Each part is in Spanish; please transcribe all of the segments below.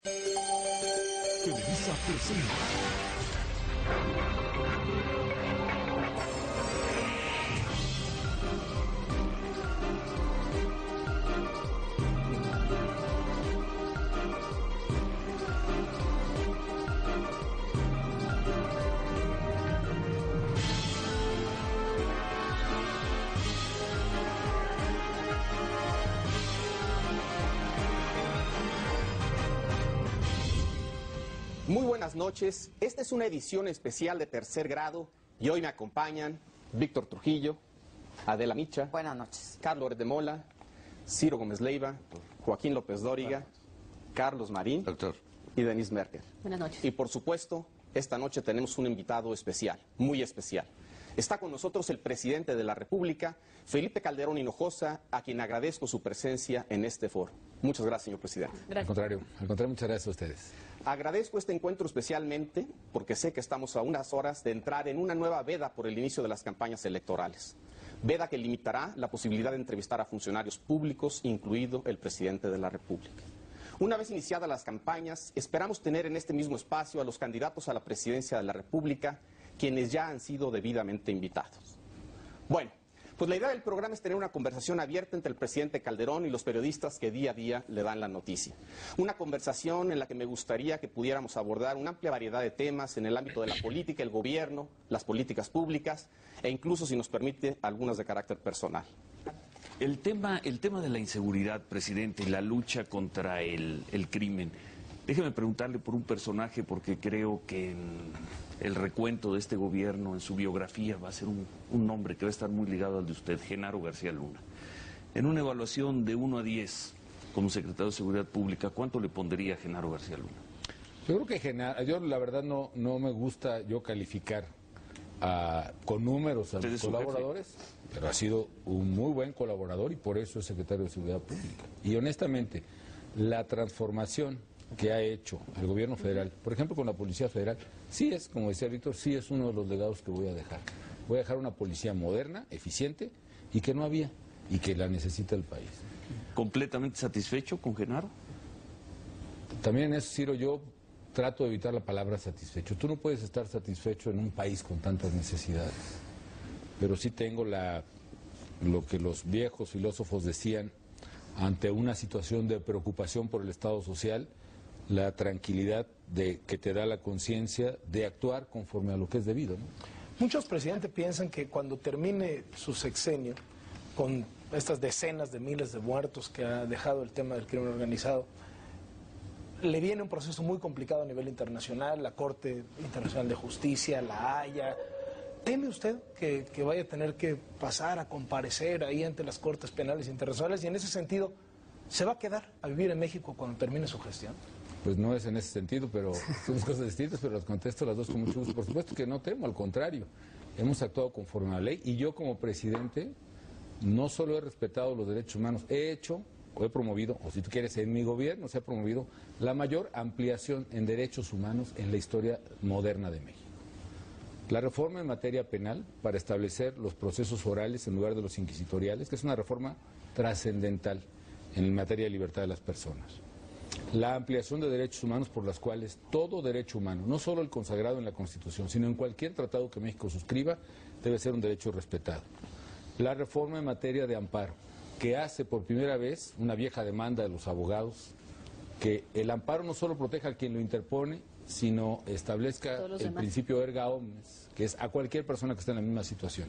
Televisa presenta. Muy buenas noches, esta es una edición especial de Tercer Grado y hoy me acompañan Víctor Trujillo, Adela Micha, buenas noches, Carlos Oret de Mola, Ciro Gómez Leiva, Joaquín López Dóriga, Carlos Marín Doctor. Y Denise Merker. Buenas noches. Y por supuesto, esta noche tenemos un invitado especial, muy especial. Está con nosotros el presidente de la República, Felipe Calderón Hinojosa, a quien agradezco su presencia en este foro. Muchas gracias, señor presidente. Gracias. Al contrario, muchas gracias a ustedes. Agradezco este encuentro especialmente porque sé que estamos a unas horas de entrar en una nueva veda por el inicio de las campañas electorales. Veda que limitará la posibilidad de entrevistar a funcionarios públicos, incluido el presidente de la República. Una vez iniciadas las campañas, esperamos tener en este mismo espacio a los candidatos a la presidencia de la República, quienes ya han sido debidamente invitados. Bueno, pues la idea del programa es tener una conversación abierta entre el presidente Calderón y los periodistas que día a día le dan la noticia. Una conversación en la que me gustaría que pudiéramos abordar una amplia variedad de temas en el ámbito de la política, el gobierno, las políticas públicas e incluso, si nos permite, algunas de carácter personal. El tema de la inseguridad, presidente, y la lucha contra el crimen. Déjeme preguntarle por un personaje porque creo que en el recuento de este gobierno, en su biografía, va a ser un nombre que va a estar muy ligado al de usted, Genaro García Luna. En una evaluación de 1 a 10 como secretario de Seguridad Pública, ¿cuánto le pondría a Genaro García Luna? Yo creo que yo la verdad no me gusta yo calificar con números a los colaboradores, pero ha sido un muy buen colaborador y por eso es secretario de Seguridad Pública. Y honestamente, la transformación que ha hecho el gobierno federal, por ejemplo con la Policía Federal, sí es, como decía Víctor, sí es uno de los legados que voy a dejar. Voy a dejar una policía moderna, eficiente y que no había y que la necesita el país. ¿Completamente satisfecho con Genaro? También en eso, Ciro, yo trato de evitar la palabra satisfecho. Tú no puedes estar satisfecho en un país con tantas necesidades, pero sí tengo lo que los viejos filósofos decían ante una situación de preocupación por el Estado social, la tranquilidad que te da la conciencia de actuar conforme a lo que es debido, ¿no? Muchos presidentes piensan que cuando termine su sexenio, con estas decenas de miles de muertos que ha dejado el tema del crimen organizado, le viene un proceso muy complicado a nivel internacional, la Corte Internacional de Justicia, la Haya. ¿Teme usted que vaya a tener que pasar a comparecer ahí ante las Cortes Penales Internacionales y en ese sentido se va a quedar a vivir en México cuando termine su gestión? Pues no es en ese sentido, pero son dos cosas distintas, pero las contesto las dos con mucho gusto. Por supuesto que no temo, al contrario, hemos actuado conforme a la ley y yo como presidente no solo he respetado los derechos humanos, he promovido, o si tú quieres, en mi gobierno se ha promovido la mayor ampliación en derechos humanos en la historia moderna de México. La reforma en materia penal para establecer los procesos orales en lugar de los inquisitoriales, que es una reforma trascendental en materia de libertad de las personas. La ampliación de derechos humanos por las cuales todo derecho humano, no solo el consagrado en la Constitución, sino en cualquier tratado que México suscriba, debe ser un derecho respetado. La reforma en materia de amparo, que hace por primera vez una vieja demanda de los abogados, que el amparo no solo proteja a quien lo interpone, sino establezca el principio erga omnes, que es a cualquier persona que esté en la misma situación.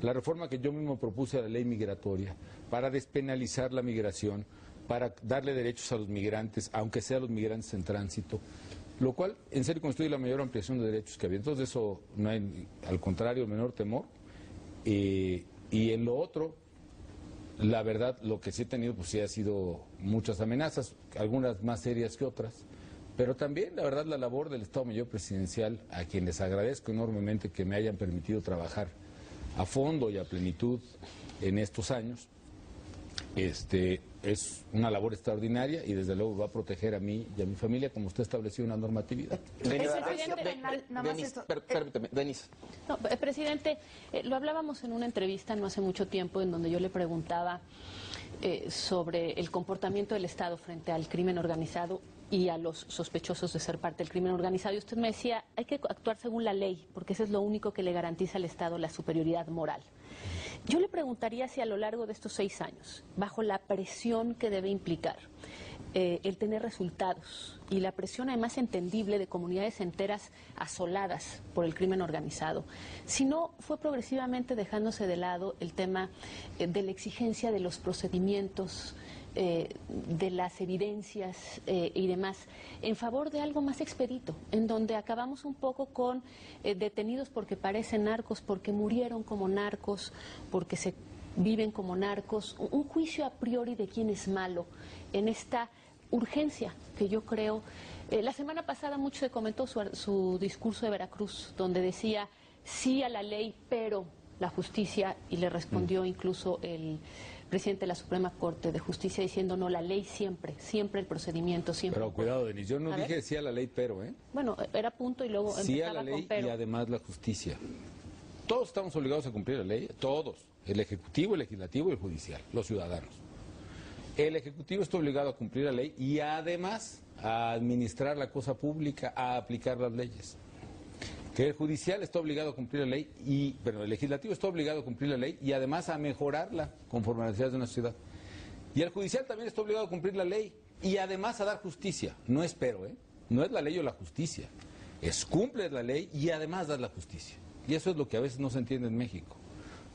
La reforma que yo mismo propuse a la ley migratoria, para despenalizar la migración, para darle derechos a los migrantes, aunque sean los migrantes en tránsito, lo cual en serio constituye la mayor ampliación de derechos que había. Entonces de eso no hay, al contrario, el menor temor. Y en lo otro, la verdad, lo que sí he tenido, pues sí ha sido muchas amenazas, algunas más serias que otras, pero también, la verdad, la labor del Estado Mayor Presidencial, a quien les agradezco enormemente que me hayan permitido trabajar a fondo y a plenitud en estos años, es una labor extraordinaria y desde luego va a proteger a mí y a mi familia como usted estableció una normatividad. Permíteme, Denise. No, presidente, lo hablábamos en una entrevista no hace mucho tiempo en donde yo le preguntaba sobre el comportamiento del Estado frente al crimen organizado y a los sospechosos de ser parte del crimen organizado. Y usted me decía, hay que actuar según la ley, porque eso es lo único que le garantiza al Estado la superioridad moral. Yo le preguntaría si a lo largo de estos 6 años, bajo la presión que debe implicar el tener resultados y la presión además entendible de comunidades enteras asoladas por el crimen organizado, si no fue progresivamente dejándose de lado el tema de la exigencia de los procedimientos, de las evidencias y demás, en favor de algo más expedito, en donde acabamos un poco con detenidos porque parecen narcos, porque murieron como narcos, porque se viven como narcos, un juicio a priori de quién es malo en esta urgencia que yo creo. La semana pasada mucho se comentó su discurso de Veracruz, donde decía sí a la ley, pero la justicia, y le respondió incluso el presidente de la Suprema Corte de Justicia diciendo no, la ley siempre, siempre el procedimiento, siempre. Pero cuidado, Denise, yo no dije sí a la ley, pero, Bueno, era punto y luego sí empezaba a la ley con pero. Y además la justicia. Todos estamos obligados a cumplir la ley, todos, el Ejecutivo, el Legislativo y el Judicial, los ciudadanos. El Ejecutivo está obligado a cumplir la ley y además a administrar la cosa pública, a aplicar las leyes. Que el Judicial está obligado a cumplir la ley, el Legislativo está obligado a cumplir la ley y además a mejorarla conforme a las necesidades de una ciudad. Y el Judicial también está obligado a cumplir la ley y además a dar justicia. No es pero, no es la ley o la justicia, es cumplir la ley y además dar la justicia. Y eso es lo que a veces no se entiende en México.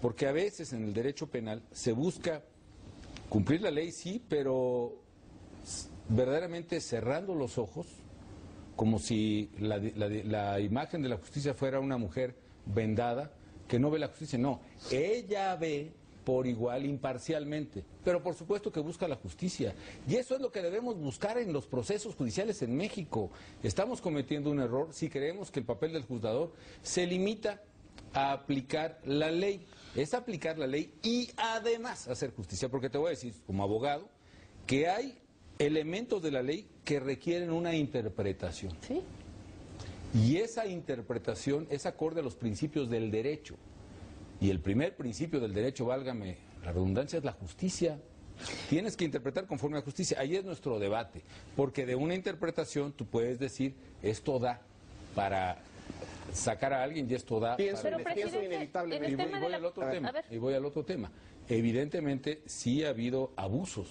Porque a veces en el derecho penal se busca cumplir la ley, sí, pero verdaderamente cerrando los ojos, como si la imagen de la justicia fuera una mujer vendada que no ve la justicia. No, ella ve por igual, imparcialmente, pero por supuesto que busca la justicia. Y eso es lo que debemos buscar en los procesos judiciales en México. Estamos cometiendo un error si creemos que el papel del juzgador se limita a aplicar la ley. Es aplicar la ley y además hacer justicia, porque te voy a decir, como abogado, que hay elementos de la ley que requieren una interpretación. ¿Sí? Y esa interpretación es acorde a los principios del derecho. Y el primer principio del derecho, válgame la redundancia, es la justicia. Tienes que interpretar conforme a justicia. Ahí es nuestro debate, porque de una interpretación tú puedes decir, esto da para sacar a alguien y esto da Pienso Pero, inevitablemente. Y voy al otro tema. Evidentemente sí ha habido abusos,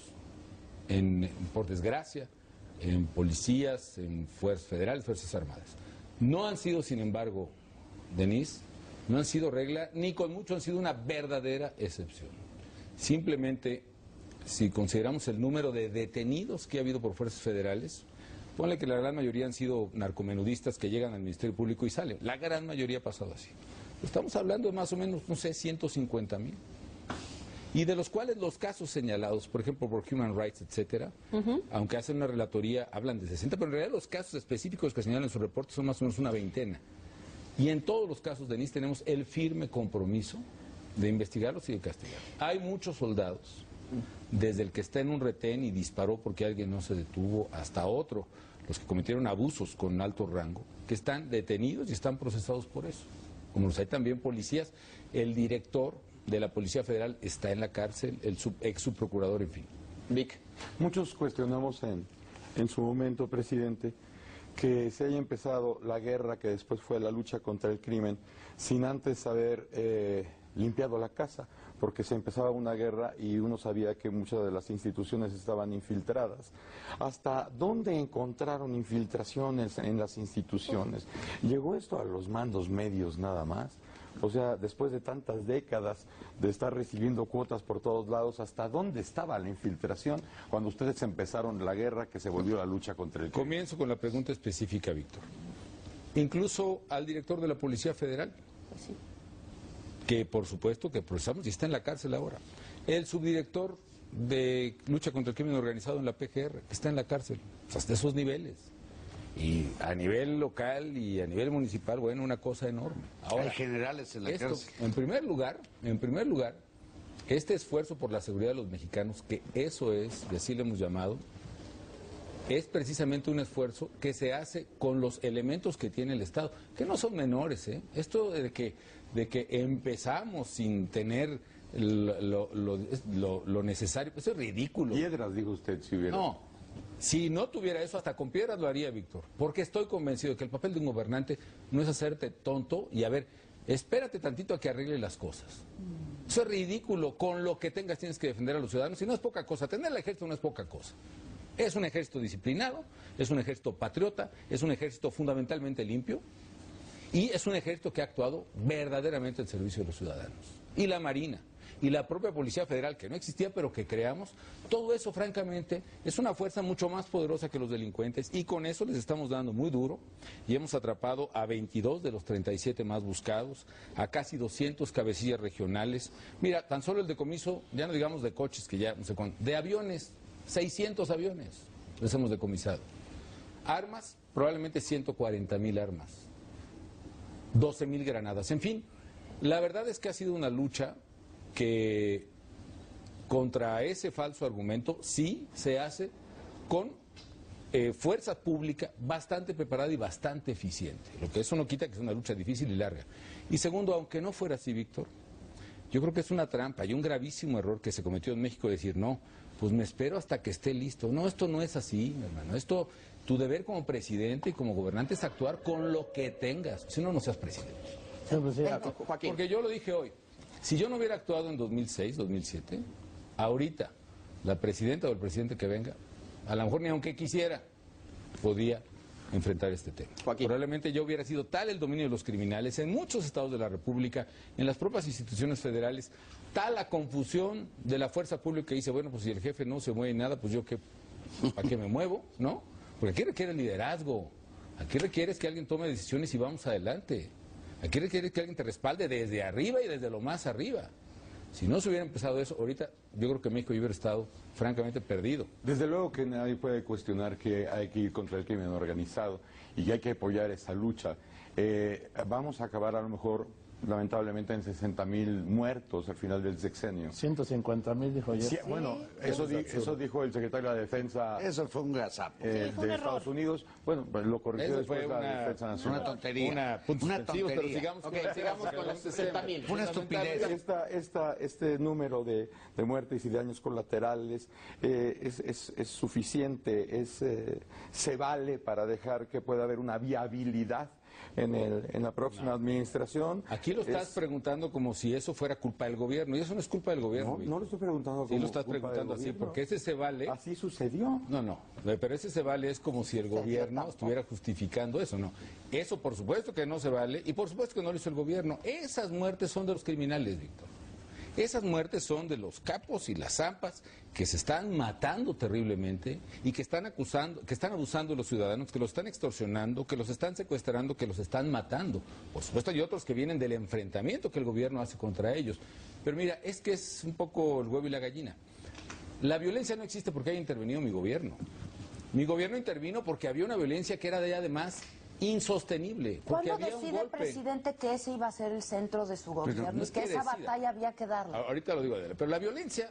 por desgracia, en policías, en fuerzas federales, fuerzas armadas. No han sido, sin embargo, Denise, no han sido regla, ni con mucho han sido una verdadera excepción. Simplemente, si consideramos el número de detenidos que ha habido por fuerzas federales, ponle que la gran mayoría han sido narcomenudistas que llegan al Ministerio Público y salen. La gran mayoría ha pasado así. Estamos hablando de más o menos, 150,000. Y de los cuales los casos señalados, por ejemplo, por Human Rights, etcétera, aunque hacen una relatoría, hablan de 60, pero en realidad los casos específicos que señalan en su reporte son más o menos una veintena. Y en todos los casos, Denise, tenemos el firme compromiso de investigarlos y de castigarlos. Hay muchos soldados, desde el que está en un retén y disparó porque alguien no se detuvo, hasta otro, los que cometieron abusos con alto rango, que están detenidos y están procesados por eso. Como los hay también policías, el director de la Policía Federal está en la cárcel, el ex subprocurador, en fin. Vic. Muchos cuestionamos en su momento, presidente, que se haya empezado la guerra que después fue la lucha contra el crimen sin antes haber limpiado la casa, porque se empezaba una guerra y uno sabía que muchas de las instituciones estaban infiltradas. ¿Hasta dónde encontraron infiltraciones en las instituciones? ¿Llegó esto a los mandos medios nada más? O sea, después de tantas décadas de estar recibiendo cuotas por todos lados, ¿hasta dónde estaba la infiltración cuando ustedes empezaron la guerra que se volvió la lucha contra el crimen? Comienzo con la pregunta específica, Víctor. Incluso al director de la Policía Federal, que por supuesto que procesamos y está en la cárcel ahora. El subdirector de lucha contra el crimen organizado en la PGR está en la cárcel, hasta esos niveles. Y a nivel local y a nivel municipal, bueno, una cosa enorme. Ahora, hay generales en la cárcel. En primer lugar, este esfuerzo por la seguridad de los mexicanos, que eso es, y así le hemos llamado, es precisamente un esfuerzo que se hace con los elementos que tiene el Estado, que no son menores, ¿eh? Esto de que empezamos sin tener lo necesario, eso es ridículo. Piedras, dijo usted, si hubiera. No, Si no tuviera eso, hasta con piedras lo haría, Víctor, porque estoy convencido de que el papel de un gobernante no es hacerte tonto y a ver, espérate tantito a que arregle las cosas. Eso es ridículo, con lo que tengas tienes que defender a los ciudadanos y no es poca cosa, tener el ejército no es poca cosa. Es un ejército disciplinado, es un ejército patriota, es un ejército fundamentalmente limpio y es un ejército que ha actuado verdaderamente al servicio de los ciudadanos. Y la Marina, y la propia Policía Federal, que no existía pero que creamos, todo eso francamente es una fuerza mucho más poderosa que los delincuentes y con eso les estamos dando muy duro y hemos atrapado a 22 de los 37 más buscados, a casi 200 cabecillas regionales. Mira, tan solo el decomiso, ya no digamos de coches, que ya no sé cuánto, de aviones, 600 aviones les hemos decomisado. Armas, probablemente 140,000 armas, 12,000 granadas, en fin, la verdad es que ha sido una lucha que contra ese falso argumento sí se hace con fuerza pública bastante preparada y bastante eficiente. Lo que eso no quita que es una lucha difícil y larga. Y segundo, aunque no fuera así, Víctor, yo creo que es una trampa y un gravísimo error que se cometió en México decir, no, pues me espero hasta que esté listo. No, esto no es así, mi hermano. Esto, tu deber como presidente y como gobernante es actuar con lo que tengas. Si no, no seas presidente. Joaquín. Porque yo lo dije hoy. Si yo no hubiera actuado en 2006, 2007, ahorita la presidenta o el presidente que venga, a lo mejor ni aunque quisiera, podía enfrentar este tema. Joaquín. Probablemente ya hubiera sido tal el dominio de los criminales en muchos estados de la República, en las propias instituciones federales, tal la confusión de la fuerza pública que dice, bueno, pues si el jefe no se mueve nada, pues yo qué, ¿para qué me muevo? ¿No? Porque aquí requiere liderazgo, aquí requieres que alguien tome decisiones y vamos adelante. Aquí requiere que alguien te respalde desde arriba y desde lo más arriba. Si no se hubiera empezado eso, ahorita yo creo que México hubiera estado francamente perdido. Desde luego que nadie puede cuestionar que hay que ir contra el crimen organizado y que hay que apoyar esa lucha. Vamos a acabar a lo mejor, lamentablemente, en 60,000 muertos al final del sexenio. 150,000 dijo ayer. Sí, bueno, eso dijo el secretario de la Defensa Eso fue un gazapo. de Estados Unidos. Bueno, pues lo corrigió Eso fue después la Defensa Nacional. Una tontería. Una tontería. Pero sigamos, Ok, sigamos con los 60,000. Fue una estupidez. Este número de muertes y daños colaterales es suficiente, se vale para dejar que pueda haber una viabilidad en la próxima administración. Aquí lo estás preguntando como si eso fuera culpa del gobierno, y eso no es culpa del gobierno. No lo estoy preguntando como Sí lo estás culpa del preguntando así, gobierno. porque ese se vale... Así sucedió. No, pero ese se vale es como si el gobierno estuviera justificando eso, no. Eso por supuesto que no se vale, y por supuesto que no lo hizo el gobierno. Esas muertes son de los criminales, Víctor. Esas muertes son de los capos y las zampas que se están matando terriblemente y que están acusando, que están abusando de los ciudadanos, que los están extorsionando, que los están secuestrando, que los están matando. Por supuesto hay otros que vienen del enfrentamiento que el gobierno hace contra ellos. Pero mira, es que es un poco el huevo y la gallina. La violencia no existe porque haya intervenido mi gobierno. Mi gobierno intervino porque había una violencia que era de además insostenible. Porque ¿Cuándo había un decide el golpe. presidente que ese iba a ser el centro de su gobierno no y es que que esa decida. batalla había que darla? Ahorita lo digo, Adela, pero la violencia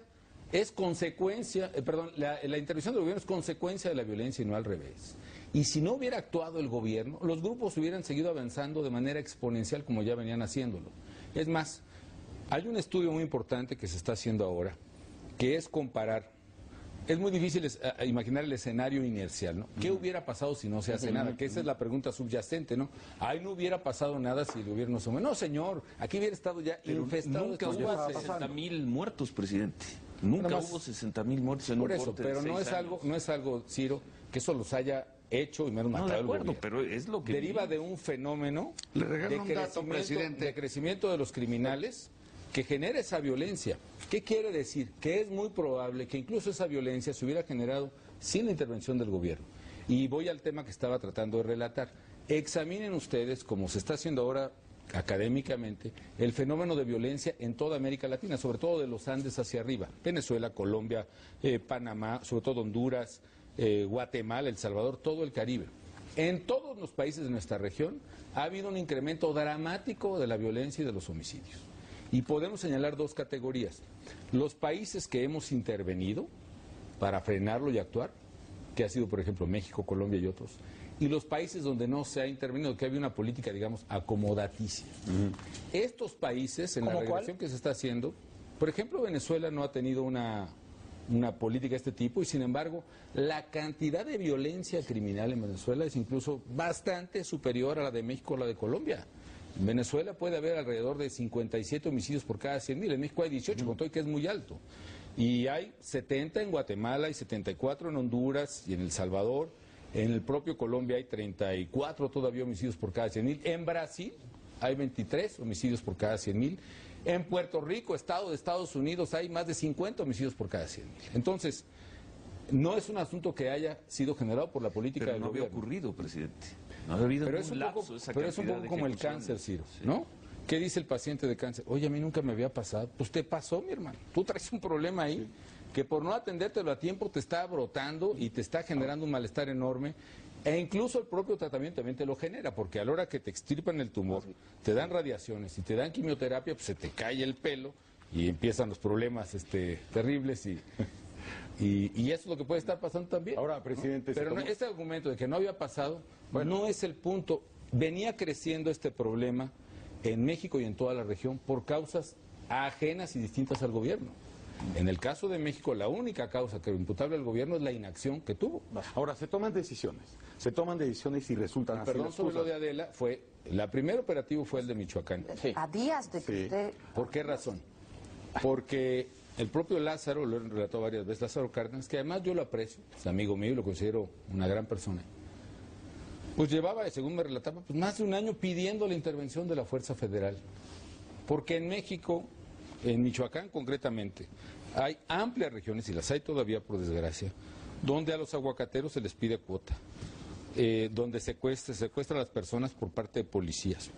es consecuencia, la intervención del gobierno es consecuencia de la violencia y no al revés. Y si no hubiera actuado el gobierno, los grupos hubieran seguido avanzando de manera exponencial como ya venían haciéndolo. Es más, hay un estudio muy importante que se está haciendo ahora, que es comparar. Es muy difícil imaginar el escenario inercial, ¿no? ¿Qué hubiera pasado si no se hace nada? Que esa es la pregunta subyacente, ¿no? Ay, no hubiera pasado nada si el gobierno se mueve. No, señor, aquí hubiera estado ya infestado. Nunca de hubo bases. 60,000 muertos, presidente. Nunca Nada más- hubo 60,000 muertos en Por un eso, corte de pero no 6 es algo, años. no es algo, Ciro, que eso los haya hecho y menos No, matado de el acuerdo, gobierno. pero es lo que deriva vivimos. de un fenómeno Le regalo un dato, presidente. de crecimiento de los criminales que genera esa violencia. ¿Qué quiere decir? Que es muy probable que incluso esa violencia se hubiera generado sin la intervención del gobierno. Y voy al tema que estaba tratando de relatar. Examinen ustedes, como se está haciendo ahora académicamente, el fenómeno de violencia en toda América Latina, sobre todo de los Andes hacia arriba. Venezuela, Colombia, Panamá, sobre todo Honduras, Guatemala, El Salvador, todo el Caribe. En todos los países de nuestra región ha habido un incremento dramático de la violencia y de los homicidios. Y podemos señalar dos categorías. Los países que hemos intervenido para frenarlo y actuar, que ha sido, por ejemplo, México, Colombia y otros, y los países donde no se ha intervenido, que había una política, digamos, acomodaticia. Estos países, en la ¿Cómo cuál? regresión que se está haciendo, por ejemplo, Venezuela no ha tenido una una política de este tipo y sin embargo la cantidad de violencia criminal en Venezuela es incluso bastante superior a la de México o la de Colombia. En Venezuela puede haber alrededor de 57 homicidios por cada 100.000, en México hay 18, con todo que es muy alto. Y hay 70 en Guatemala y 74 en Honduras y en El Salvador. En el propio Colombia hay 34 todavía homicidios por cada 100.000. En Brasil hay 23 homicidios por cada 100.000. En Puerto Rico, estado de Estados Unidos, hay más de 50 homicidios por cada 100.000. Entonces, no es un asunto que haya sido generado por la política del no gobierno. había ocurrido, presidente. No ha habido Pero es un poco como el cáncer, Ciro, ¿no? ¿Qué dice el paciente de cáncer? Oye, a mí nunca me había pasado. Pues te pasó, mi hermano. Tú traes un problema ahí que por no atendértelo a tiempo te está brotando y te está generando un malestar enorme. E incluso el propio tratamiento también te lo genera, porque a la hora que te extirpan el tumor, te dan radiaciones y te dan quimioterapia, pues se te cae el pelo y empiezan los problemas terribles y eso es lo que puede estar pasando también. Ahora, presidente... Pero no, este argumento de que no había pasado, no es el punto. Venía creciendo este problema en México y en toda la región por causas ajenas y distintas al gobierno. En el caso de México, la única causa que imputable al gobierno es la inacción que tuvo. Ahora, se toman decisiones y resultan así Perdón, las sobre cosas. lo de Adela, la primer operativo fue el de Michoacán. A días de que usted... ¿Por qué razón? Porque el propio Lázaro, lo he relatado varias veces, Lázaro Cárdenas, que además yo lo aprecio, es amigo mío y lo considero una gran persona, pues llevaba, según me relataba, pues más de un año pidiendo la intervención de la Fuerza Federal. Porque en México, en Michoacán concretamente, hay amplias regiones, y las hay todavía por desgracia, donde a los aguacateros se les pide cuota, donde se secuestran a las personas por parte de policías,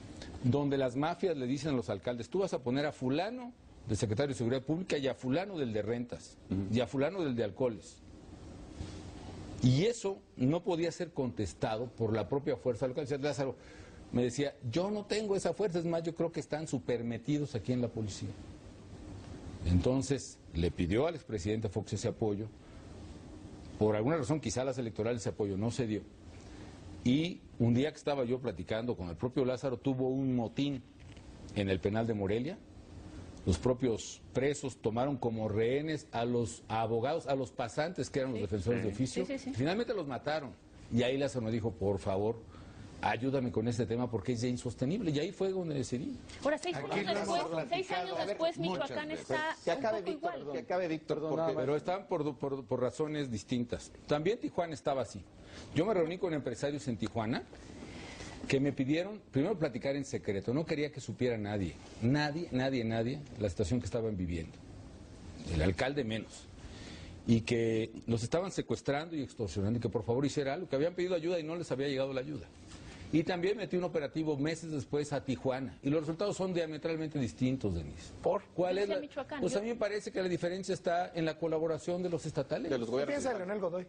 donde las mafias le dicen a los alcaldes, tú vas a poner a fulano del secretario de Seguridad Pública y a fulano del de rentas, y a fulano del de alcoholes. Y eso no podía ser contestado por la propia fuerza local. Lázaro me decía, yo no tengo esa fuerza, es más, yo creo que están supermetidos aquí en la policía. Entonces le pidió al expresidente Fox ese apoyo. Por alguna razón, quizá las electorales ese apoyo no se dio. Y un día que estaba yo platicando con el propio Lázaro, tuvo un motín en el penal de Morelia. Los propios presos tomaron como rehenes a los abogados, a los pasantes que eran los defensores de oficio. Finalmente los mataron. Y ahí Lázaro me dijo, por favor, ayúdame con este tema porque es ya insostenible. Y ahí fue donde decidí. Ahora, 6 años después, Michoacán está un poco igual. Que acabe, Víctor, pero estaban por razones distintas. También Tijuana estaba así. Yo me reuní con empresarios en Tijuana que me pidieron, primero, platicar en secreto. No quería que supiera nadie, la situación que estaban viviendo. El alcalde menos. Y que los estaban secuestrando y extorsionando y que por favor hiciera algo, que habían pedido ayuda y no les había llegado la ayuda. Y también metí un operativo meses después a Tijuana. Y los resultados son diametralmente distintos, Denise. ¿Por? ¿Cuál es Pues a mí me parece que la diferencia está en la colaboración de los estatales. De los ¿Qué gobiernos. piensa Leonel Godoy?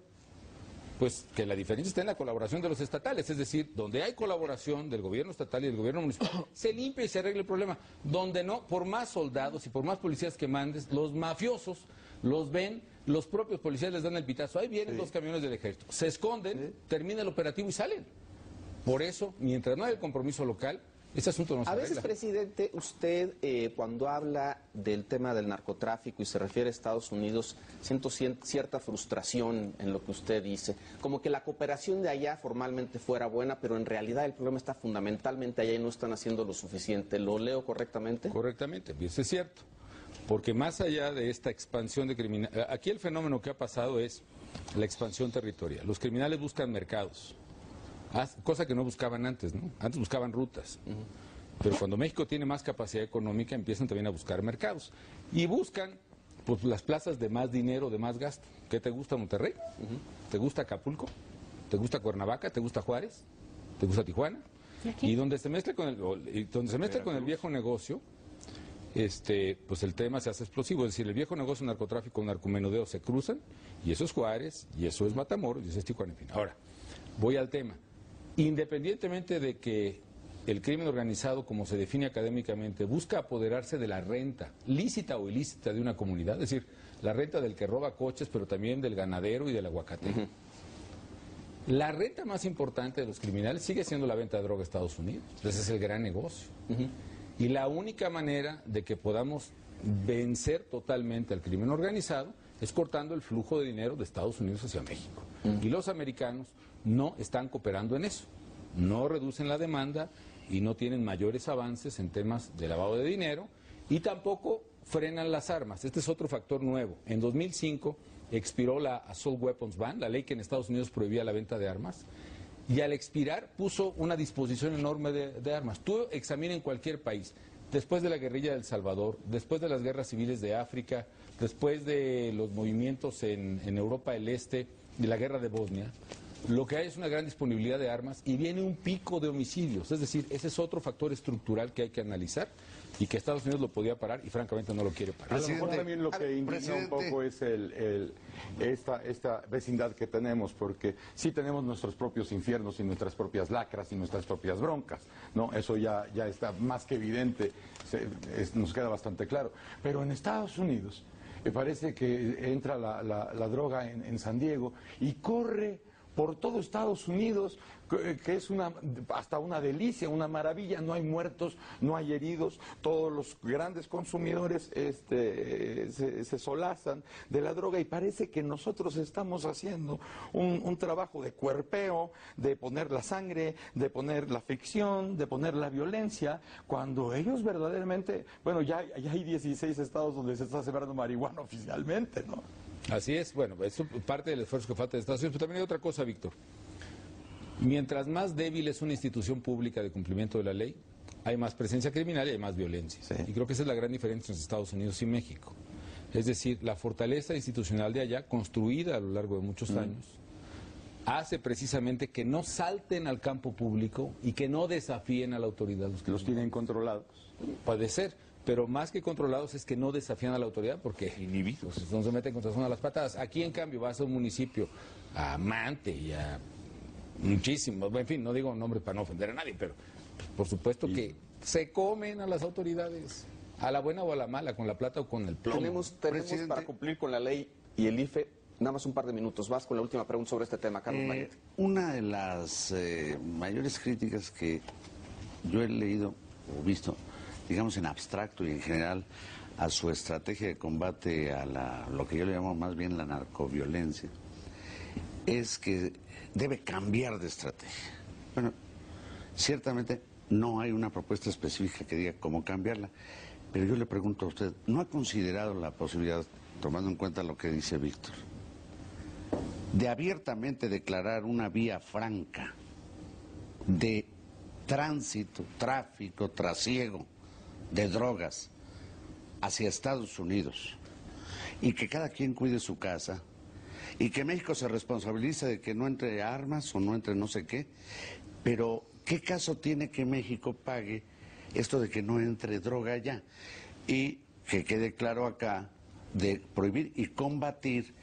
Pues que la diferencia está en la colaboración de los estatales, es decir, donde hay colaboración del gobierno estatal y del gobierno municipal, se limpia y se arregla el problema. Donde no, por más soldados y por más policías que mandes, los mafiosos los ven, los propios policías les dan el pitazo. Ahí vienen dos camiones del ejército, se esconden, termina el operativo y salen. Por eso, mientras no haya el compromiso local, ese asunto no se arregla. A veces, presidente, usted cuando habla del tema del narcotráfico y se refiere a Estados Unidos, siento cierta frustración en lo que usted dice, como que la cooperación de allá formalmente fuera buena, pero en realidad el problema está fundamentalmente allá y no están haciendo lo suficiente. ¿Lo leo correctamente? Correctamente, y eso es cierto, porque más allá de esta expansión de criminalidad, aquí el fenómeno que ha pasado es la expansión territorial. Los criminales buscan mercados. Cosa que no buscaban antes, ¿no? Antes buscaban rutas. Pero cuando México tiene más capacidad económica, empiezan también a buscar mercados. Y buscan pues las plazas de más dinero, de más gasto. ¿Qué te gusta Monterrey? ¿Te gusta Acapulco? ¿Te gusta Cuernavaca? ¿Te gusta Juárez? ¿Te gusta Tijuana? Y donde se mezcla con el viejo negocio, pues el tema se hace explosivo. Es decir, el viejo negocio narcotráfico, narcomenudeo se cruzan, y eso es Juárez, y eso es Matamoros, y eso es Tijuana, en fin. Ahora, voy al tema. Independientemente de que el crimen organizado, como se define académicamente, busca apoderarse de la renta, lícita o ilícita, de una comunidad, es decir, la renta del que roba coches, pero también del ganadero y del aguacatero. La renta más importante de los criminales sigue siendo la venta de droga a Estados Unidos. Ese es el gran negocio. Y la única manera de que podamos vencer totalmente al crimen organizado es cortando el flujo de dinero de Estados Unidos hacia México. Y los americanos no están cooperando en eso. No reducen la demanda y no tienen mayores avances en temas de lavado de dinero y tampoco frenan las armas. Este es otro factor nuevo. En 2005 expiró la Assault Weapons Ban, la ley que en Estados Unidos prohibía la venta de armas, y al expirar puso una disposición enorme de armas. Tú examina en cualquier país, después de la guerrilla del Salvador, después de las guerras civiles de África, después de los movimientos en Europa del Este y la guerra de Bosnia, lo que hay es una gran disponibilidad de armas y viene un pico de homicidios. Es decir, ese es otro factor estructural que hay que analizar y que Estados Unidos lo podía parar y francamente no lo quiere parar. A lo mejor también lo que indigna un poco es esta vecindad que tenemos, porque sí tenemos nuestros propios infiernos y nuestras propias lacras y nuestras propias broncas, ¿no? Eso ya está más que evidente, nos queda bastante claro. Pero en Estados Unidos me parece que entra la droga en San Diego y corre por todo Estados Unidos, que es hasta una delicia, una maravilla. No hay muertos, no hay heridos, todos los grandes consumidores se solazan de la droga y parece que nosotros estamos haciendo un trabajo de cuerpeo, de poner la sangre, de poner la ficción, de poner la violencia, cuando ellos verdaderamente, bueno, ya hay 16 estados donde se está sembrando marihuana oficialmente, ¿no? Así es, bueno, eso es parte del esfuerzo que falta de Estados Unidos, pero también hay otra cosa, Víctor. Mientras más débil es una institución pública de cumplimiento de la ley, hay más presencia criminal y hay más violencia. Sí. Y creo que esa es la gran diferencia entre Estados Unidos y México. Es decir, la fortaleza institucional de allá, construida a lo largo de muchos años, hace precisamente que no salten al campo público y que no desafíen a la autoridad. Los tienen controlados. Puede ser. Pero más que controlados es que no desafían a la autoridad porque inhibidos, pues, no se meten contra zona a las patadas. Aquí, en cambio, vas a un municipio, a Mante y a muchísimos, en fin, no digo nombres para no ofender a nadie, pero por supuesto que se comen a las autoridades, a la buena o a la mala, con la plata o con el plomo. Tenemos para cumplir con la ley y el IFE nada más un par de minutos. Vas con la última pregunta sobre este tema, Carlos Marín. Una de las mayores críticas que yo he leído o visto, digamos en abstracto y en general, a su estrategia de combate a lo que yo le llamo más bien la narcoviolencia, es que debe cambiar de estrategia. Bueno, ciertamente no hay una propuesta específica que diga cómo cambiarla, pero yo le pregunto a usted, ¿no ha considerado la posibilidad, tomando en cuenta lo que dice Víctor, de abiertamente declarar una vía franca de tránsito, tráfico, trasiego de drogas hacia Estados Unidos y que cada quien cuide su casa y que México se responsabilice de que no entre armas o no entre no sé qué, pero ¿qué caso tiene que México pague esto de que no entre droga allá? Y que quede claro acá de prohibir y combatir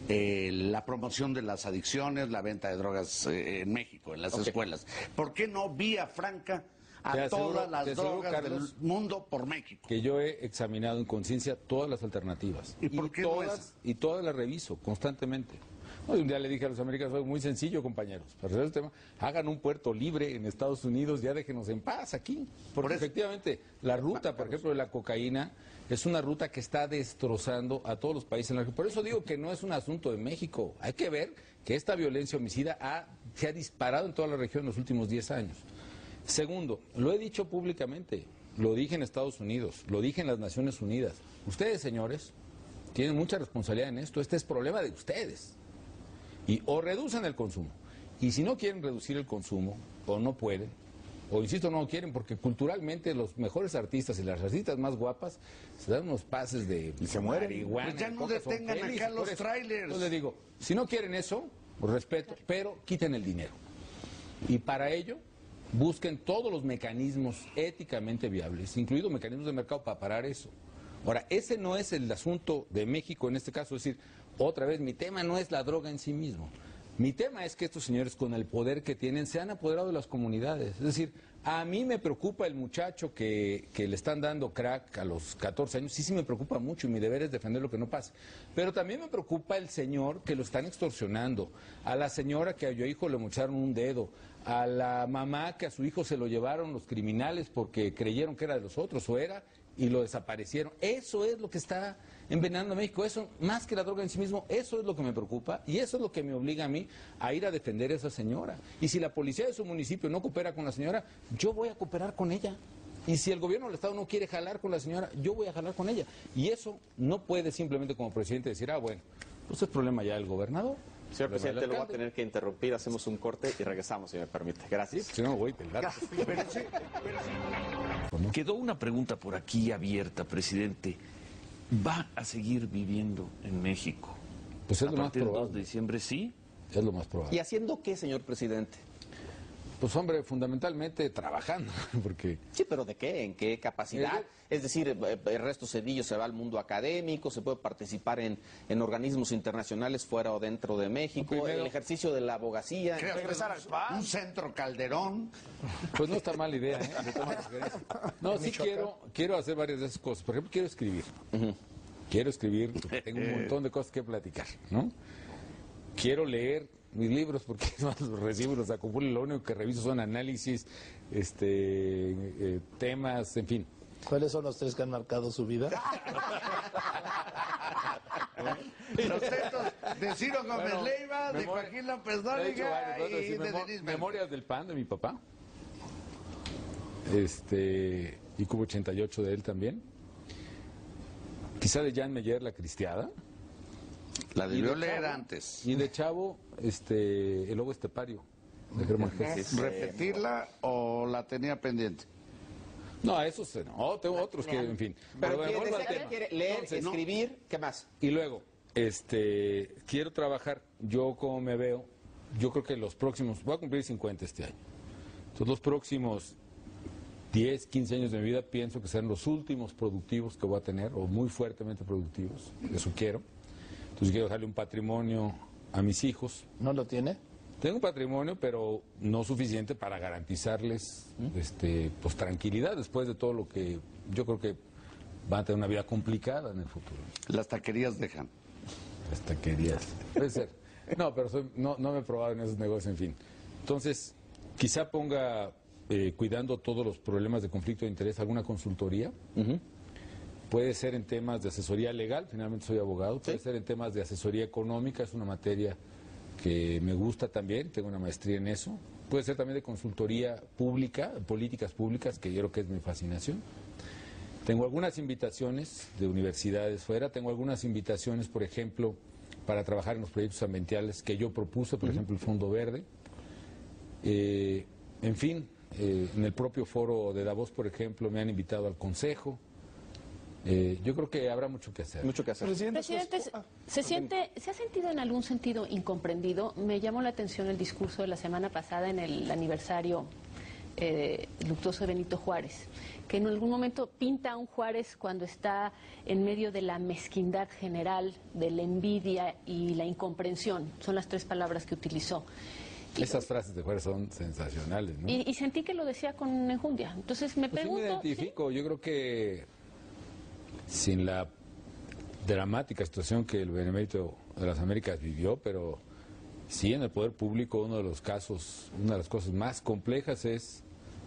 la promoción de las adicciones, la venta de drogas en México, en las escuelas. ¿Por qué no vía franca a todas las drogas, Carlos, del mundo por México? Que yo he examinado en conciencia todas las alternativas. ¿Y por qué todas las reviso constantemente. Un día le dije a los americanos, fue muy sencillo, compañeros, para resolver el tema, hagan un puerto libre en Estados Unidos, ya déjenos en paz aquí. Porque efectivamente, la ruta, por ejemplo, de la cocaína, es una ruta que está destrozando a todos los países en la región. Por eso digo que no es un asunto de México. Hay que ver que esta violencia homicida se ha disparado en toda la región en los últimos 10 años. Segundo, lo he dicho públicamente, lo dije en Estados Unidos, lo dije en las Naciones Unidas. Ustedes, señores, tienen mucha responsabilidad en esto. Este es problema de ustedes. Y o reducen el consumo. Y si no quieren reducir el consumo, o no pueden, o insisto, no quieren, porque culturalmente los mejores artistas y las artistas más guapas se dan unos pases de marihuana. Pues ya no detengan acá los trailers. Entonces les digo, si no quieren eso, respeto, pero quiten el dinero. Y para ello, busquen todos los mecanismos éticamente viables, incluidos mecanismos de mercado para parar eso. Ahora, ese no es el asunto de México en este caso, es decir, otra vez, mi tema no es la droga en sí mismo. Mi tema es que estos señores, con el poder que tienen, se han apoderado de las comunidades. Es decir, a mí me preocupa el muchacho que le están dando crack a los 14 años. Sí me preocupa mucho y mi deber es defender lo que no pase. Pero también me preocupa el señor que lo están extorsionando, a la señora que a su hijo le mocharon un dedo, a la mamá que a su hijo se lo llevaron los criminales porque creyeron que era de los otros o era y lo desaparecieron. Eso es lo que está envenenando a México. Eso, más que la droga en sí mismo, eso es lo que me preocupa y eso es lo que me obliga a mí a ir a defender a esa señora. Y si la policía de su municipio no coopera con la señora, yo voy a cooperar con ella. Y si el gobierno del Estado no quiere jalar con la señora, yo voy a jalar con ella. Y eso no puede simplemente como presidente decir, bueno, pues es problema ya del gobernador. Señor presidente, lo voy a tener que interrumpir, hacemos un corte y regresamos, si me permite. Gracias. Si no, voy a pelar. Quedó una pregunta por aquí abierta, presidente. ¿Va a seguir viviendo en México? Pues es a lo más partir del 2 probable. de diciembre, ¿sí? Es lo más probable. ¿Y haciendo qué, señor presidente? Pues hombre, fundamentalmente trabajando, porque... Sí, pero ¿de qué? ¿En qué capacidad? Es decir, el resto Cedillo se va al mundo académico, se puede participar en organismos internacionales fuera o dentro de México, Primero, el ejercicio de la abogacía. Regresar al PAN. Un centro Calderón. Pues no está mala idea, ¿eh? De tomar sugerencias. No, sí quiero hacer varias de esas cosas. Por ejemplo, quiero escribir. Quiero escribir, porque tengo un montón de cosas que platicar, ¿no? Quiero leer mis libros porque los recibo y los acumulo y lo único que reviso son análisis, temas, en fin. ¿Cuáles son los 3 que han marcado su vida? Los textos de Ciro Gómez Leiva, de Joaquín López Dóriga y de Denise Memorias del PAN de mi papá. Y Cubo 88 de él también. Quizá de Jan Meyer, La Cristiada. La debió leer antes. Y de Chavo, El Lobo Estepario, de Germán Gess. ¿Repetirla o la tenía pendiente? No, esos no, tengo otros que, en fin. Pero bueno, vuelvo al quiere, tema. quiere leer, Entonces, escribir, ¿qué más? Y luego, quiero trabajar, yo como me veo, yo creo que los próximos, voy a cumplir 50 este año. Entonces los próximos 10, 15 años de mi vida pienso que serán los últimos productivos que voy a tener, o muy fuertemente productivos, eso quiero. Entonces quiero dejarle un patrimonio a mis hijos. ¿No lo tiene? Tengo un patrimonio, pero no suficiente para garantizarles pues tranquilidad después de todo lo que yo creo que van a tener una vida complicada en el futuro. Las taquerías dejan. Las taquerías. Puede ser. No, pero no me he probado en esos negocios, en fin. Entonces, quizá ponga, cuidando todos los problemas de conflicto de interés, alguna consultoría. Puede ser en temas de asesoría legal, finalmente soy abogado. Puede ser en temas de asesoría económica, es una materia que me gusta también, tengo una maestría en eso. Puede ser también de consultoría pública, políticas públicas, que yo creo que es mi fascinación. Tengo algunas invitaciones de universidades fuera, tengo algunas invitaciones, por ejemplo, para trabajar en los proyectos ambientales que yo propuse, por ejemplo, el Fondo Verde. En fin, en el propio foro de Davos, por ejemplo, me han invitado al Consejo. Yo creo que habrá mucho que hacer. Mucho que hacer. Presidente, ¿se ha sentido en algún sentido incomprendido? Me llamó la atención el discurso de la semana pasada en el aniversario luctuoso de Benito Juárez, que en algún momento pinta a un Juárez cuando está en medio de la mezquindad general, de la envidia y la incomprensión. Son las 3 palabras que utilizó. Esas frases de Juárez son sensacionales, ¿no? Y sentí que lo decía con enjundia. Entonces me Pues pregunto... sí me identifico, yo creo que sin la dramática situación que el Benemérito de las Américas vivió, pero sí en el poder público uno de los casos, una de las cosas más complejas es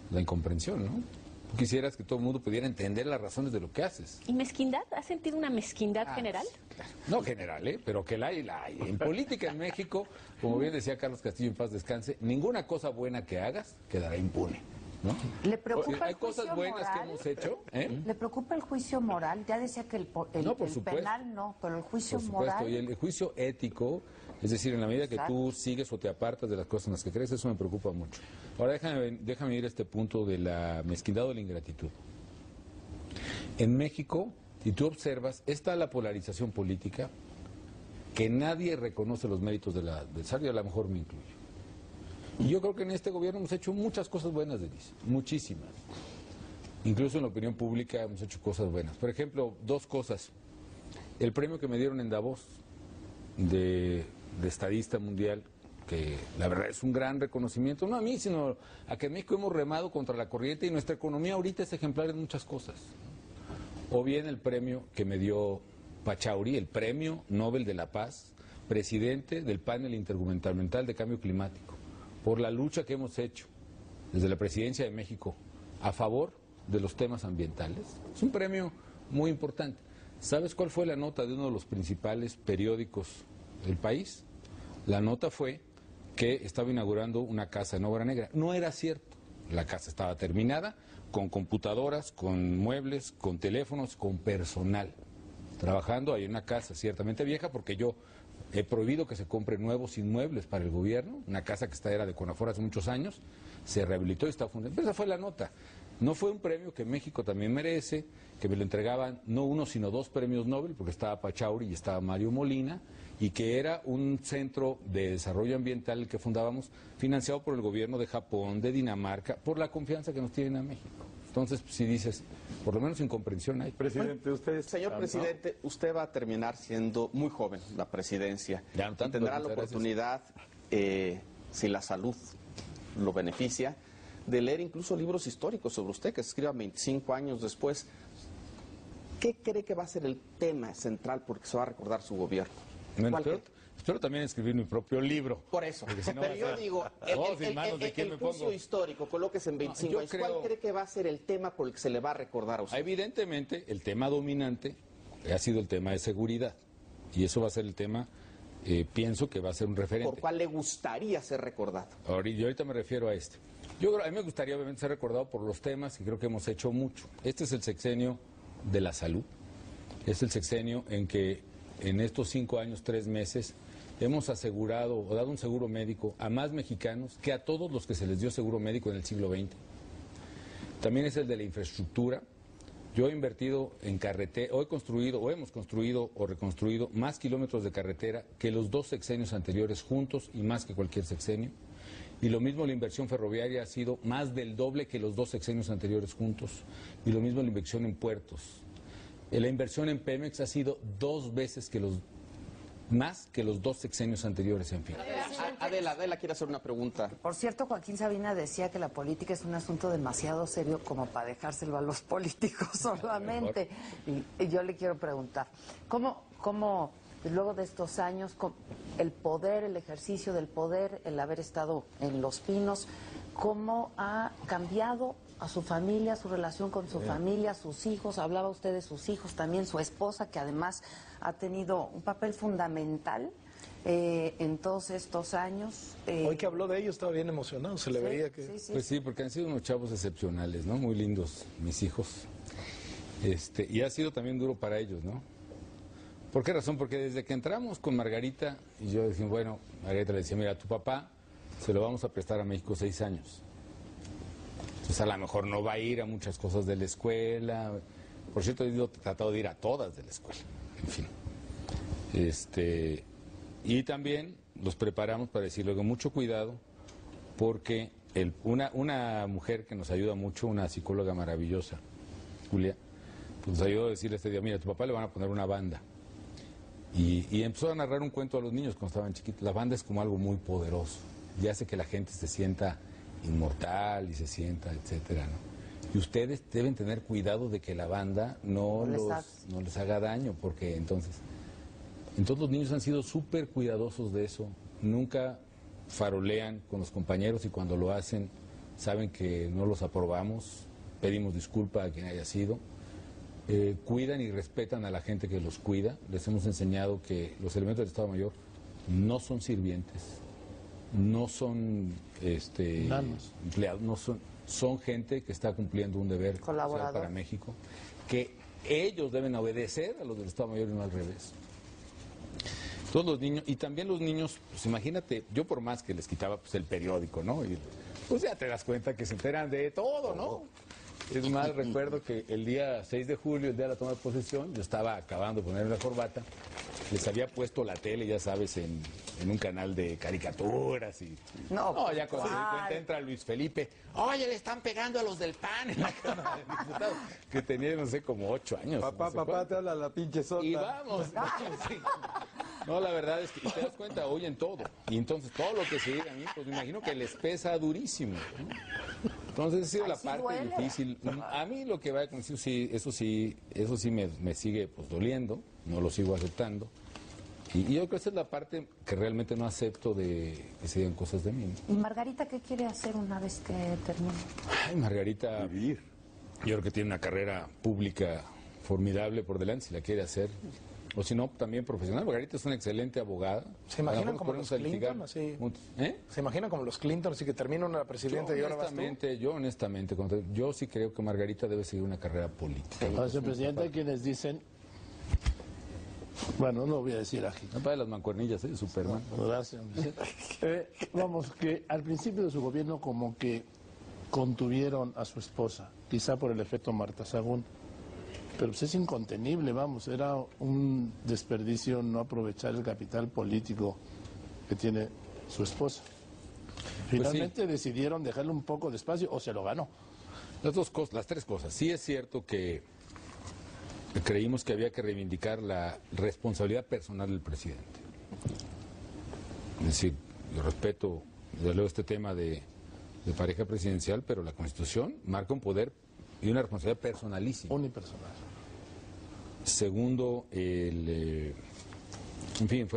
la incomprensión, ¿no? Tú quisieras que todo el mundo pudiera entender las razones de lo que haces. ¿Y mezquindad? ¿Has sentido una mezquindad general? Claro. No general, pero que la hay. En política en México, como bien decía Carlos Castillo, en paz descanse, ninguna cosa buena que hagas quedará impune, ¿no? ¿Le preocupa Hay el juicio cosas buenas moral? que hemos hecho, ¿Le preocupa el juicio moral? Ya decía que el No, por supuesto. penal no, pero el juicio Por supuesto, moral... y el juicio ético, es decir, en la medida que Exacto. tú sigues o te apartas de las cosas en las que crees, eso me preocupa mucho. Ahora déjame ir a este punto de la mezquindad o la ingratitud. En México, si tú observas, está la polarización política, que nadie reconoce los méritos del adversario, y a lo mejor me incluyo. Y yo creo que en este gobierno hemos hecho muchas cosas buenas, Denise, muchísimas. Incluso en la opinión pública hemos hecho cosas buenas. Por ejemplo, 2 cosas. El premio que me dieron en Davos de estadista mundial, que la verdad es un gran reconocimiento, no a mí, sino a que en México hemos remado contra la corriente y nuestra economía ahorita es ejemplar en muchas cosas. O bien el premio que me dio Pachauri, el Premio Nobel de la Paz, presidente del panel intergubernamental de cambio climático, por la lucha que hemos hecho desde la presidencia de México a favor de los temas ambientales. Es un premio muy importante. ¿Sabes cuál fue la nota de uno de los principales periódicos del país? La nota fue que estaba inaugurando una casa en Obra Negra. No era cierto. La casa estaba terminada, con computadoras, con muebles, con teléfonos, con personal. Trabajando ahí en una casa ciertamente vieja, porque yo he prohibido que se compren nuevos inmuebles para el gobierno. Una casa que era de Conafor hace muchos años, se rehabilitó y está funcionando. Pero esa fue la nota. No fue un premio que México también merece, que me lo entregaban no uno sino dos premios Nobel, porque estaba Pachauri y estaba Mario Molina, y que era un centro de desarrollo ambiental el que fundábamos, financiado por el gobierno de Japón, de Dinamarca, por la confianza que nos tienen a México. Entonces, si dices, por lo menos incomprensión hay. Presidente, usted... Señor presidente, usted va a terminar siendo muy joven la presidencia. Ya, no tanto, tendrá la muchas gracias. oportunidad, si la salud lo beneficia, de leer incluso libros históricos sobre usted, que se escriba 25 años después. ¿Qué cree que va a ser el tema central porque se va a recordar su gobierno? Bueno, ¿Cuál espero también escribir mi propio libro. Por eso. Si no Pero yo digo, el juicio histórico, colóquese en 25 años. ¿Cuál cree que va a ser el tema por el que se le va a recordar a usted? Evidentemente, el tema dominante ha sido el tema de seguridad. Y eso va a ser el tema, pienso que va a ser un referente. ¿Por cuál le gustaría ser recordado? Yo ahorita me refiero a este. A mí me gustaría obviamente ser recordado por los temas que creo que hemos hecho mucho. Este es el sexenio de la salud. Es el sexenio en que en estos 5 años, 3 meses, hemos asegurado o dado un seguro médico a más mexicanos que a todos los que se les dio seguro médico en el siglo XX. También es el de la infraestructura. Yo he invertido en carretera, hemos construido o reconstruido más kilómetros de carretera que los 2 sexenios anteriores juntos y más que cualquier sexenio. Y lo mismo la inversión ferroviaria ha sido más del doble que los 2 sexenios anteriores juntos. Y lo mismo la inversión en puertos. La inversión en Pemex ha sido 2 veces más que los 2 sexenios anteriores, en fin. Adela quiere hacer una pregunta. Por cierto, Joaquín Sabina decía que la política es un asunto demasiado serio como para dejárselo a los políticos solamente. Y yo le quiero preguntar, ¿cómo luego de estos años, el poder, el ejercicio del poder, el haber estado en Los Pinos, cómo ha cambiado a su familia, su relación con su familia, sus hijos? Hablaba usted de sus hijos, también su esposa, que además ha tenido un papel fundamental en todos estos años. Hoy que habló de ellos estaba bien emocionado, se le veía que... Pues sí, porque han sido unos chavos excepcionales, ¿no? Muy lindos, mis hijos. Y ha sido también duro para ellos, ¿no? ¿Por qué razón? Porque desde que entramos con Margarita, y yo decía, bueno, Margarita le decía, mira, tu papá se lo vamos a prestar a México 6 años. Entonces a lo mejor no va a ir a muchas cosas de la escuela. Por cierto, he tratado de ir a todas de la escuela. En fin. Y también los preparamos para decirle con mucho cuidado, porque una mujer que nos ayuda mucho, una psicóloga maravillosa, Julia, pues nos ayudó a decirle este día, mira, a tu papá le van a poner una banda. Y empezó a narrar un cuento a los niños cuando estaban chiquitos. La banda es como algo muy poderoso y hace que la gente se sienta inmortal y se sienta, etcétera, ¿no? Y ustedes deben tener cuidado de que la banda no les haga daño, porque entonces los niños han sido súper cuidadosos de eso. Nunca farolean con los compañeros y cuando lo hacen saben que no los aprobamos, pedimos disculpa a quien haya sido. Cuidan y respetan a la gente que los cuida. Les hemos enseñado que los elementos del Estado Mayor no son sirvientes, no son empleados, son gente que está cumpliendo un deber social para México, que ellos deben obedecer a los del Estado Mayor y no al revés. Todos los niños, y también los niños, pues imagínate, yo por más que les quitaba pues, el periódico, ¿no? Y, pues ya te das cuenta que se enteran de todo, ¿no? Es más, recuerdo que el día 6 de julio, el día de la toma de posesión, yo estaba acabando de ponerme la corbata, les había puesto la tele, ya sabes, en un canal de caricaturas y... No, ya cuando se di cuenta entra Luis Felipe, oye, le están pegando a los del PAN en la Cámara de Diputados, que tenía, no sé, como 8 años. Papá, te habla la pinche sota. Y vamos. Sí. No, la verdad es que, y te das cuenta, oyen todo. Y entonces todo lo que se diga a mí, pues me imagino que les pesa durísimo, ¿no? Entonces ha sido la parte difícil. A mí lo que va a decir, sí, eso sí me sigue pues doliendo, no lo sigo aceptando. Y yo creo que esa es la parte que realmente no acepto de que se digan cosas de mí, ¿no? ¿Y Margarita qué quiere hacer una vez que termine? Ay, Margarita... Vivir. Yo creo que tiene una carrera pública formidable por delante, si la quiere hacer. O si no, también profesional. Margarita es una excelente abogada. ¿Se imaginan como los Clinton? Así, ¿Se imaginan como los Clinton, así que termina una presidenta y ahora vas tú? Yo honestamente, yo sí creo que Margarita debe seguir una carrera política. Señor presidente, hay quienes dicen, bueno, no lo voy a decir aquí. No para las mancuernillas, Superman. Gracias. Vamos, que al principio de su gobierno como que contuvieron a su esposa, quizá por el efecto Marta Sagún. Pero pues es incontenible, vamos, era un desperdicio no aprovechar el capital político que tiene su esposa. Finalmente decidieron dejarle un poco de espacio o se lo ganó. Las tres cosas. Sí es cierto que creímos que había que reivindicar la responsabilidad personal del presidente. Es decir, yo respeto, desde luego, este tema de pareja presidencial, pero la Constitución marca un poder y una responsabilidad personalísima. Unipersonal. Segundo, en fin,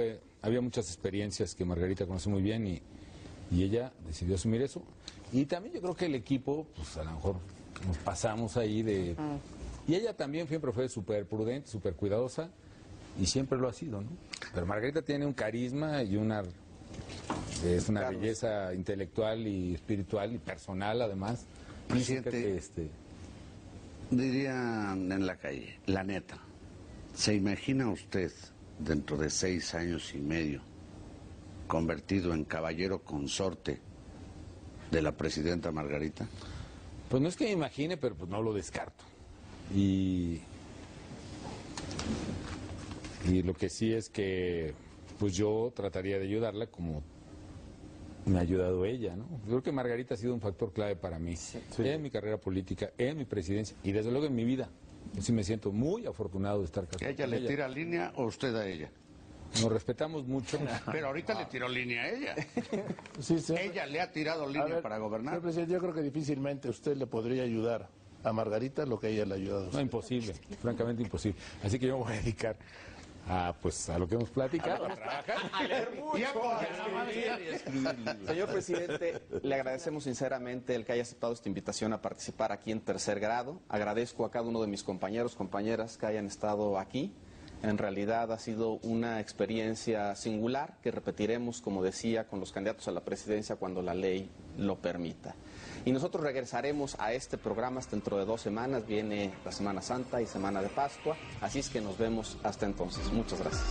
había muchas experiencias que Margarita conoce muy bien y ella decidió asumir eso. Y también yo creo que el equipo, pues a lo mejor nos pasamos ahí de... Y ella también siempre fue súper prudente, súper cuidadosa y siempre lo ha sido, ¿no? Pero Margarita tiene un carisma y es una belleza intelectual y espiritual y personal además. Presidente, dirían en la calle, la neta, ¿se imagina usted dentro de 6 años y medio convertido en caballero consorte de la presidenta Margarita? Pues no es que me imagine, pero pues no lo descarto. Y lo que sí es que pues yo trataría de ayudarla como me ha ayudado ella, ¿no? Yo creo que Margarita ha sido un factor clave para mí, en mi carrera política, en mi presidencia y desde luego en mi vida. Yo sí me siento muy afortunado de estar casado. ¿Ella le tira línea o usted a ella? Nos respetamos mucho. Pero ahorita le tiró línea a ella. Sí, ella le ha tirado línea para gobernar. Señor presidente, yo creo que difícilmente usted le podría ayudar a Margarita lo que ella le ha ayudado a usted. No, imposible, francamente imposible. Así que yo me voy a dedicar a lo que hemos platicado, a trabajar. A leer mucho. Señor presidente, le agradecemos sinceramente el que haya aceptado esta invitación a participar aquí en Tercer Grado. Agradezco a cada uno de mis compañeros, compañeras que hayan estado aquí. En realidad ha sido una experiencia singular que repetiremos, como decía, con los candidatos a la presidencia cuando la ley lo permita. Y nosotros regresaremos a este programa hasta dentro de 2 semanas. Viene la Semana Santa y Semana de Pascua, así es que nos vemos hasta entonces. Muchas gracias.